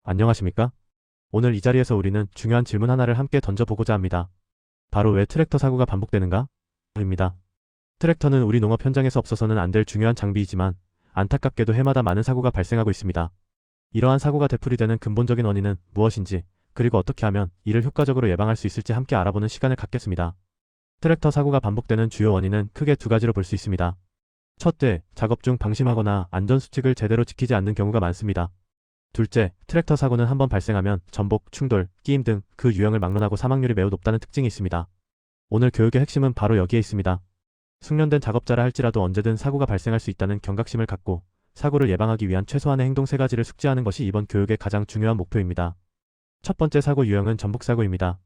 안녕하십니까? 오늘 이 자리에서 우리는 중요한 질문 하나를 함께 던져보고자 합니다. 바로 왜 트랙터 사고가 반복되는가? 입니다. 트랙터는 우리 농업 현장에서 없어서는 안 될 중요한 장비이지만 안타깝게도 해마다 많은 사고가 발생하고 있습니다. 이러한 사고가 되풀이되는 근본적인 원인은 무엇인지, 그리고 어떻게 하면 이를 효과적으로 예방할 수 있을지 함께 알아보는 시간을 갖겠습니다. 트랙터 사고가 반복되는 주요 원인은 크게 두 가지로 볼 수 있습니다. 첫째, 작업 중 방심하거나 안전수칙을 제대로 지키지 않는 경우가 많습니다. 둘째, 트랙터 사고는 한번 발생하면 전복, 충돌, 끼임 등 그 유형을 막론하고 사망률이 매우 높다는 특징이 있습니다. 오늘 교육의 핵심은 바로 여기에 있습니다. 숙련된 작업자라 할지라도 언제든 사고가 발생할 수 있다는 경각심을 갖고 사고를 예방하기 위한 최소한의 행동 세 가지를 숙지하는 것이 이번 교육의 가장 중요한 목표입니다. 첫 번째 사고 유형은 전복 사고입니다.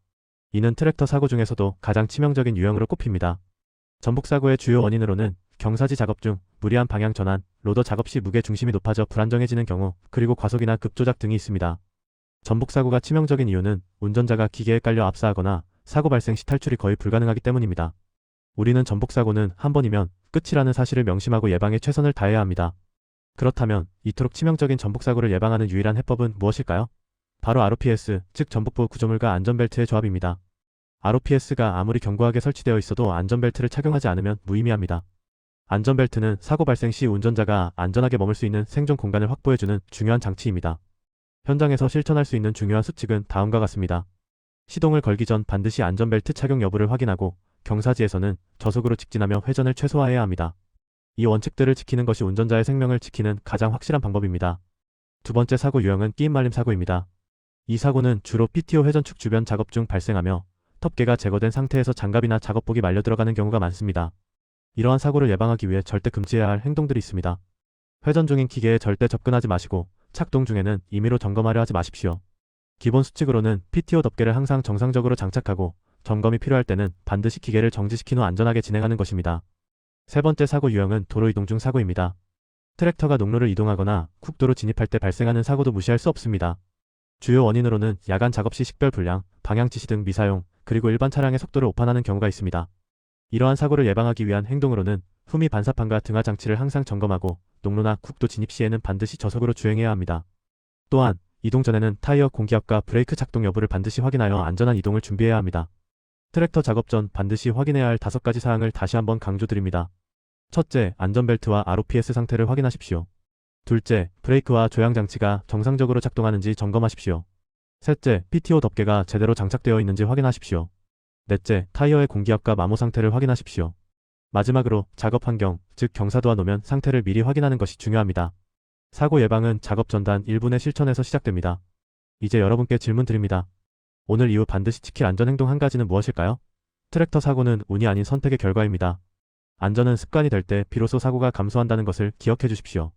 이는 트랙터 사고 중에서도 가장 치명적인 유형으로 꼽힙니다. 전복 사고의 주요 원인으로는 경사지 작업 중 무리한 방향 전환, 로더 작업 시 무게 중심이 높아져 불안정해지는 경우, 그리고 과속이나 급조작 등이 있습니다. 전복 사고가 치명적인 이유는 운전자가 기계에 깔려 압사하거나 사고 발생 시 탈출이 거의 불가능하기 때문입니다. 우리는 전복 사고는 한 번이면 끝이라는 사실을 명심하고 예방에 최선을 다해야 합니다. 그렇다면 이토록 치명적인 전복 사고를 예방하는 유일한 해법은 무엇일까요? 바로 ROPS, 즉 전복부 구조물과 안전벨트의 조합입니다. ROPS가 아무리 견고하게 설치되어 있어도 안전벨트를 착용하지 않으면 무의미합니다. 안전벨트는 사고 발생 시 운전자가 안전하게 머물 수 있는 생존 공간을 확보해주는 중요한 장치입니다. 현장에서 실천할 수 있는 중요한 수칙은 다음과 같습니다. 시동을 걸기 전 반드시 안전벨트 착용 여부를 확인하고 경사지에서는 저속으로 직진하며 회전을 최소화해야 합니다. 이 원칙들을 지키는 것이 운전자의 생명을 지키는 가장 확실한 방법입니다. 두 번째 사고 유형은 끼임 말림 사고입니다. 이 사고는 주로 PTO 회전축 주변 작업 중 발생하며 톱개가 제거된 상태에서 장갑이나 작업복이 말려 들어가는 경우가 많습니다. 이러한 사고를 예방하기 위해 절대 금지해야 할 행동들이 있습니다. 회전 중인 기계에 절대 접근하지 마시고 착동 중에는 임의로 점검하려 하지 마십시오. 기본 수칙으로는 PTO 덮개를 항상 정상적으로 장착하고 점검이 필요할 때는 반드시 기계를 정지시킨 후 안전하게 진행하는 것입니다. 세 번째 사고 유형은 도로 이동 중 사고입니다. 트랙터가 농로를 이동하거나 국도로 진입할 때 발생하는 사고도 무시할 수 없습니다. 주요 원인으로는 야간 작업 시 식별 불량, 방향 지시 등 미사용, 그리고 일반 차량의 속도를 오판하는 경우가 있습니다. 이러한 사고를 예방하기 위한 행동으로는 후미 반사판과 등하 장치를 항상 점검하고 농로나 국도 진입 시에는 반드시 저속으로 주행해야 합니다. 또한 이동 전에는 타이어 공기압과 브레이크 작동 여부를 반드시 확인하여 안전한 이동을 준비해야 합니다. 트랙터 작업 전 반드시 확인해야 할 5가지 사항을 다시 한번 강조드립니다. 첫째, 안전벨트와 ROPS 상태를 확인하십시오. 둘째, 브레이크와 조향 장치가 정상적으로 작동하는지 점검하십시오. 셋째, PTO 덮개가 제대로 장착되어 있는지 확인하십시오. 넷째, 타이어의 공기압과 마모 상태를 확인하십시오. 마지막으로 작업 환경, 즉 경사도와 노면 상태를 미리 확인하는 것이 중요합니다. 사고 예방은 작업 전단 1분의 실천에서 시작됩니다. 이제 여러분께 질문 드립니다. 오늘 이후 반드시 지킬 안전행동 한 가지는 무엇일까요? 트랙터 사고는 운이 아닌 선택의 결과입니다. 안전은 습관이 될 때 비로소 사고가 감소한다는 것을 기억해 주십시오.